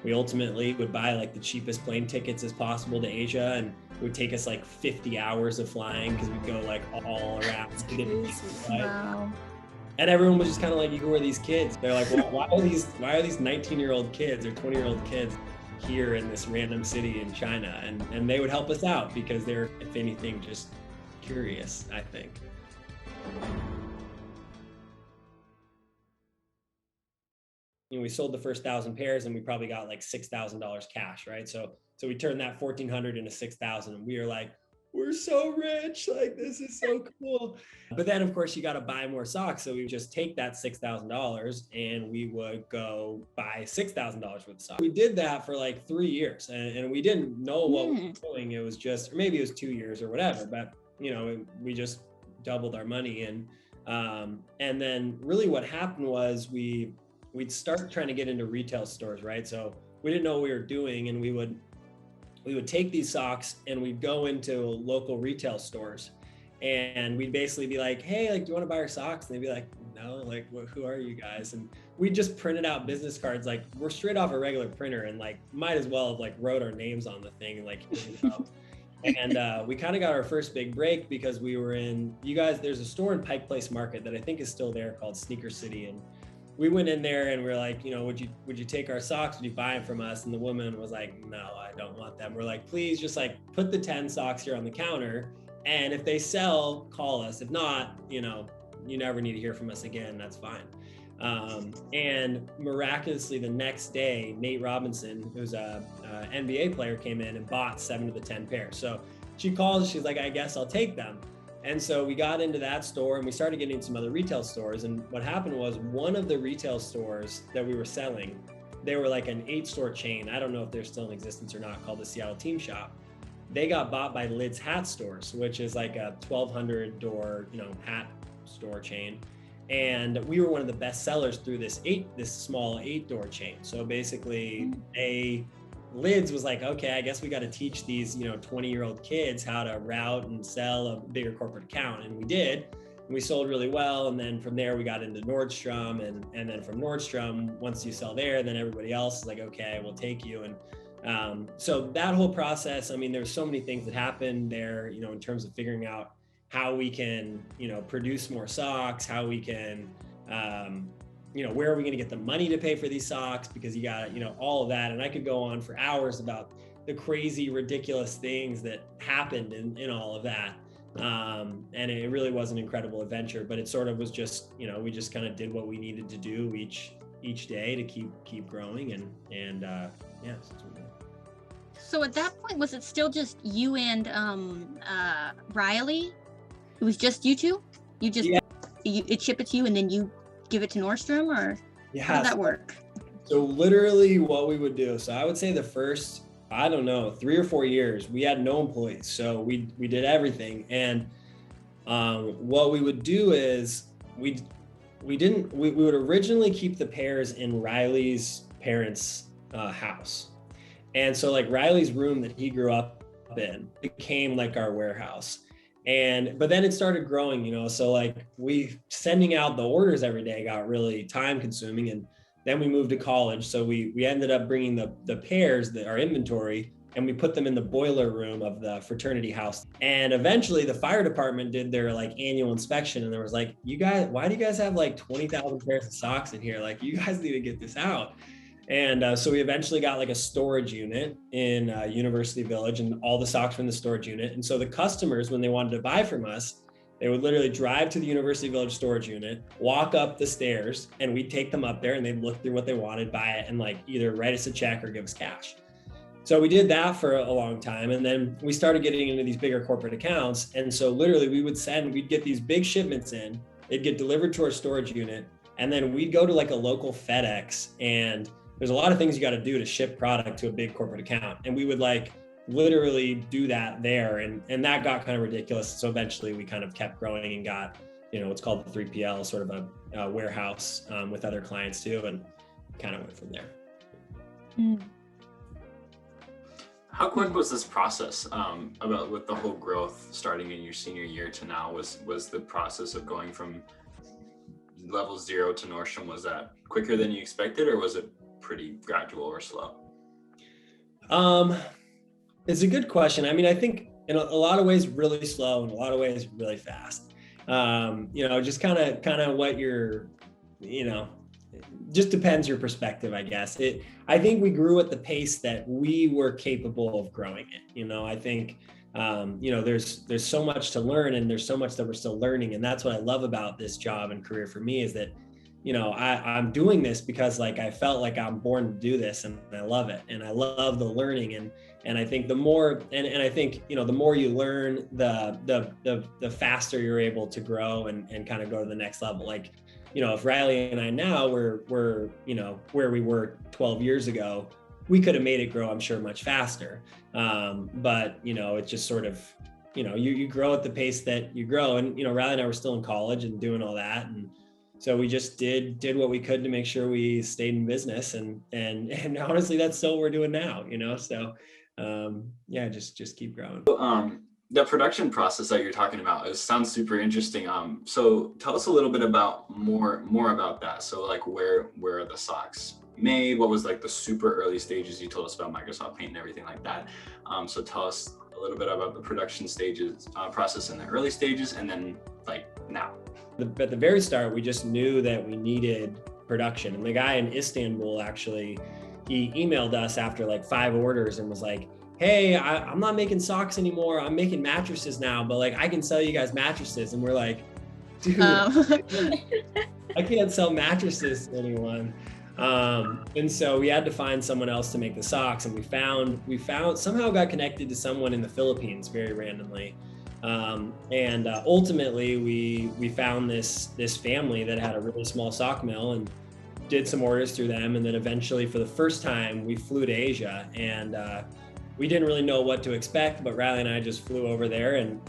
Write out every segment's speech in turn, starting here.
we ultimately would buy like the cheapest plane tickets as possible to Asia, and it would take us like 50 hours of flying because we'd go like all around. Wow. And everyone was just kind of like, who are these kids? They're like, well, why are these 19-year-old kids or 20-year-old kids here in this random city in China? And they would help us out because they're, if anything, just curious, I think. We sold the first 1,000 pairs and we probably got like $6,000 cash, right? So we turned that 1,400 into 6,000, and we were like, we're so rich, like this is so cool. But then of course you got to buy more socks. So we would just take that $6,000 and we would go buy $6,000 worth of socks. We did that for like 3 years, and we didn't know what we were doing. It was just, or maybe it was 2 years or whatever, but we just doubled our money. And then really what happened was we'd start trying to get into retail stores, right? So we didn't know what we were doing, and we would take these socks and we'd go into local retail stores, and we'd basically be like, hey, like, do you want to buy our socks? And they'd be like, no, like, who are you guys? And we just printed out business cards, like we're straight off a regular printer, and like might as well have like wrote our names on the thing and like and we kind of got our first big break because we were in, there's a store in Pike Place Market that I think is still there called Sneaker City, and we went in there and we're like, would you take our socks? Would you buy them from us? And the woman was like, no, I don't want them. We're like, please just like put the 10 socks here on the counter, and if they sell, call us. If not, you never need to hear from us again. That's fine. And miraculously the next day, Nate Robinson, who's a NBA player, came in and bought 7 of the 10 pairs. So she calls, she's like, I guess I'll take them. And so we got into that store and we started getting into some other retail stores. And what happened was, one of the retail stores that we were selling, they were like an 8-store chain. I don't know if they're still in existence or not, called the Seattle Team Shop. They got bought by Lid's Hat Stores, which is like a 1,200 door, hat store chain. And we were one of the best sellers through this small 8-door chain. So basically Lids was like, okay, I guess we got to teach these, 20-year-old kids how to route and sell a bigger corporate account. And we did, and we sold really well. And then from there we got into Nordstrom, and then from Nordstrom, once you sell there, then everybody else is like, okay, we'll take you. And so that whole process, I mean, there's so many things that happened there, in terms of figuring out how we can, produce more socks, how we can, where are we going to get the money to pay for these socks? Because you got, all of that. And I could go on for hours about the crazy, ridiculous things that happened in all of that. And it really was an incredible adventure, but it sort of was just, we just kind of did what we needed to do each day to keep growing. And yeah, that's what we did. So at that point, was it still just you and Riley? It was just you two? You just, it ship it to you and then you give it to Nordstrom, or how did that work? So literally what we would do, so I would say the first, 3 or 4 years, we had no employees. So we did everything. And what we would do is we would originally keep the pairs in Riley's parents' house. And so like Riley's room that he grew up in became like our warehouse. But then it started growing, so like sending out the orders every day got really time consuming. And then we moved to college. So we ended up bringing the pairs, our inventory, and we put them in the boiler room of the fraternity house. And eventually the fire department did their like annual inspection, and there was like, why do you guys have like 20,000 pairs of socks in here? Like, you guys need to get this out. And so we eventually got like a storage unit in University Village, and all the socks were in the storage unit. And so the customers, when they wanted to buy from us, they would literally drive to the University Village storage unit, walk up the stairs, and we'd take them up there and they'd look through what they wanted, buy it, and like either write us a check or give us cash. So we did that for a long time. And then we started getting into these bigger corporate accounts. And so literally we'd get these big shipments in, they'd get delivered to our storage unit. And then we'd go to like a local FedEx, and there's a lot of things you got to do to ship product to a big corporate account. And we would like literally do that there. And that got kind of ridiculous. So eventually we kind of kept growing and got, what's called the 3PL, sort of a warehouse with other clients too. And kind of went from there. How quick was this process with the whole growth starting in your senior year to now? Was the process of going from level 0 to Nordstrom, was that quicker than you expected, or was it pretty gradual or slow? Um, it's a good question. I mean, I think in a lot of ways really slow, in a lot of ways really fast. Just kind of what you're, just depends your perspective, I guess. I think we grew at the pace that we were capable of growing it. I think, there's so much to learn, and there's so much that we're still learning. And that's what I love about this job and career for me, is that, I'm doing this because like, I felt like I'm born to do this, and I love it. And I love the learning. And I think the more, and I think, the more you learn, the faster you're able to grow and kind of go to the next level. Like, if Riley and I now we're where we were 12 years ago, we could have made it grow, I'm sure, much faster. But it's just sort of, you grow at the pace that you grow. And, Riley and I were still in college and doing all that. And so we just did what we could to make sure we stayed in business. And honestly, that's still what we're doing now, So just keep growing. The production process that you're talking about, it sounds super interesting. So tell us a little bit about more about that. So like, where are the socks made? What was like the super early stages? You told us about Microsoft Paint and everything like that. So tell us a little bit about the production stages, process in the early stages, and then like now. At the very start, we just knew that we needed production. And the guy in Istanbul, actually, he emailed us after like 5 orders and was like, hey, I'm not making socks anymore. I'm making mattresses now, but like, I can sell you guys mattresses. And we're like, dude, I can't sell mattresses to anyone. And so we had to find someone else to make the socks. And we found somehow got connected to someone in the Philippines very randomly. And ultimately we found this family that had a really small sock mill, and did some orders through them. And then eventually, for the first time, we flew to Asia, and we didn't really know what to expect, but Riley and I just flew over there, and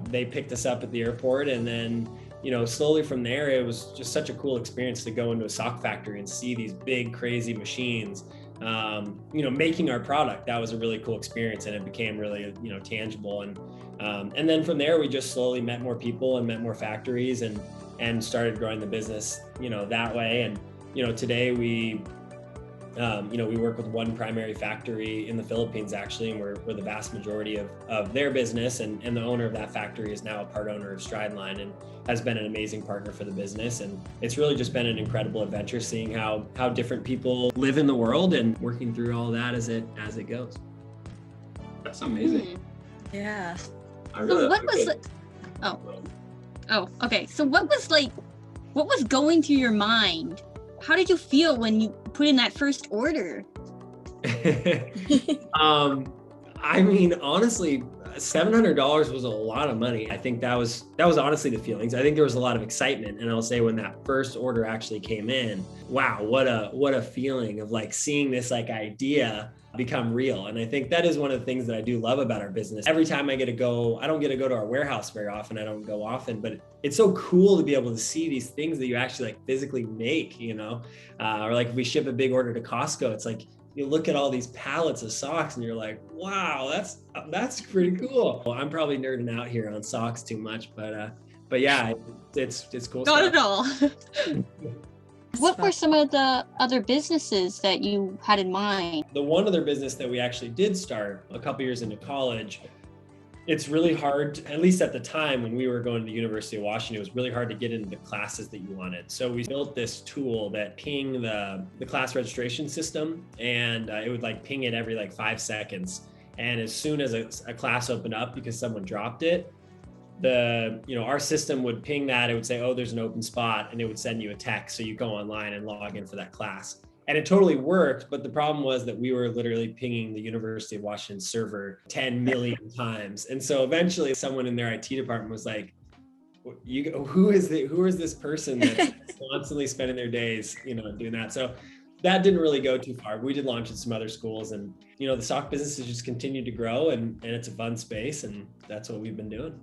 they picked us up at the airport. And then, slowly from there, it was just such a cool experience to go into a sock factory and see these big, crazy machines, making our product. That was a really cool experience, and it became really, tangible. And then from there, we just slowly met more people and met more factories, and started growing the business, that way. And, today we work with one primary factory in the Philippines, actually, and we're the vast majority of their business. And the owner of that factory is now a part owner of Strideline, and has been an amazing partner for the business. And it's really just been an incredible adventure, seeing how different people live in the world and working through all that as it goes. That's amazing. Yeah. Okay. So what was going through your mind? How did you feel when you put in that first order? I mean, honestly, $700 was a lot of money. I think that was honestly the feelings. I think there was a lot of excitement. And I'll say, when that first order actually came in, wow, what a feeling of like seeing this like idea become real. And I think that is one of the things that I do love about our business. Every time I don't get to go to our warehouse very often. I don't go often, but it's so cool to be able to see these things that you actually like physically make, or like if we ship a big order to Costco, it's like, you look at all these pallets of socks and you're like, wow, that's pretty cool. Well, I'm probably nerding out here on socks too much, but yeah, it's cool. Not at all. What were some of the other businesses that you had in mind? The one other business that we actually did start a couple years into college, it's really hard, at least at the time when we were going to the University of Washington, it was really hard to get into the classes that you wanted. So we built this tool that pinged the class registration system, and it would like ping it every like 5 seconds. And as soon as a class opened up because someone dropped it, our system would ping that. It would say, oh, there's an open spot, and it would send you a text. So you go online and log in for that class. And it totally worked, but the problem was that we were literally pinging the University of Washington server 10 million times. And so eventually someone in their IT department was like, who is this person that's constantly spending their days, doing that? So that didn't really go too far. We did launch at some other schools, and, the sock business has just continued to grow, and it's a fun space, and that's what we've been doing.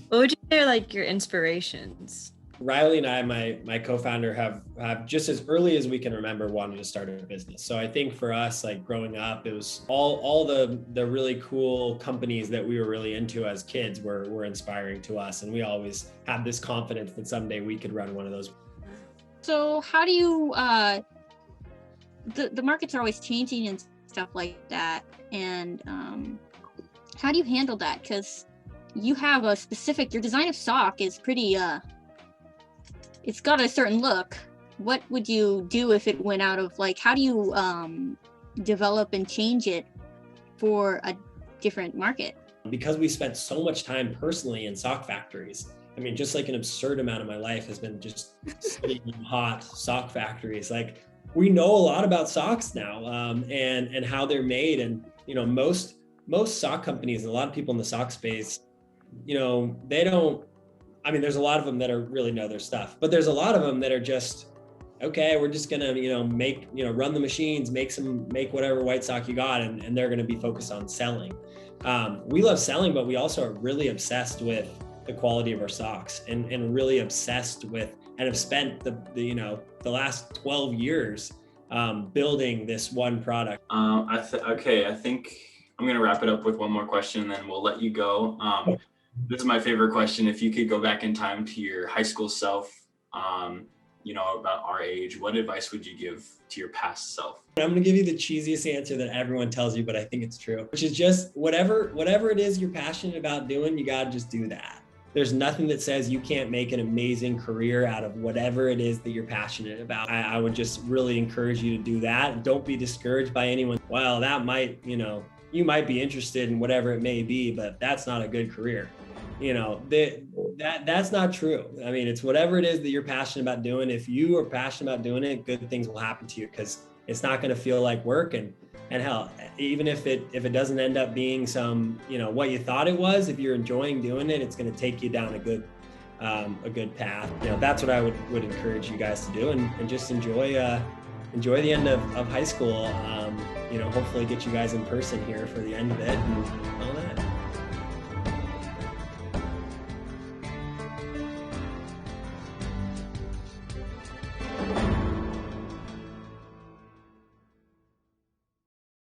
What would you say are like your inspirations? Riley and I, my co-founder, have just as early as we can remember wanted to start a business. So I think for us, like growing up, it was all the really cool companies that we were really into as kids were inspiring to us. And we always had this confidence that someday we could run one of those. So how do you the markets are always changing and stuff like that. And how do you handle that? Because you have a specific, your design of sock is pretty, it's got a certain look. What would you do if it went out of, like, how do you develop and change it for a different market? Because we spent so much time personally in sock factories. I mean, just like an absurd amount of my life has been just sitting in hot sock factories. Like, we know a lot about socks now, and how they're made. And, you know, most sock companies and a lot of people in the sock space, you know, they don't, I mean, there's a lot of them that are really know their stuff, but there's a lot of them that are just, okay, we're just gonna, you know, make, you know, run the machines, make whatever white sock you got, and they're gonna be focused on selling. We love selling, but we also are really obsessed with the quality of our socks, and really obsessed with, and have spent the you know, the last 12 years building this one product. Okay, I think I'm gonna wrap it up with one more question, and then we'll let you go. This is my favorite question. If you could go back in time to your high school self, you know, about our age, what advice would you give to your past self? I'm going to give you the cheesiest answer that everyone tells you, but I think it's true, which is just whatever it is you're passionate about doing, you got to just do that. There's nothing that says you can't make an amazing career out of whatever it is that you're passionate about. I would just really encourage you to do that. Don't be discouraged by anyone. Well, that might, you know, you might be interested in whatever it may be, but that's not a good career. You know, that's not true. I mean, it's whatever it is that you're passionate about doing. If you are passionate about doing it, good things will happen to you, because it's not going to feel like work. And hell, even if it doesn't end up being some, you know, what you thought it was, if you're enjoying doing it, it's going to take you down a good path. You know, that's what I would encourage you guys to do, and just enjoy the end of high school. You know, hopefully get you guys in person here for the end of it and all that.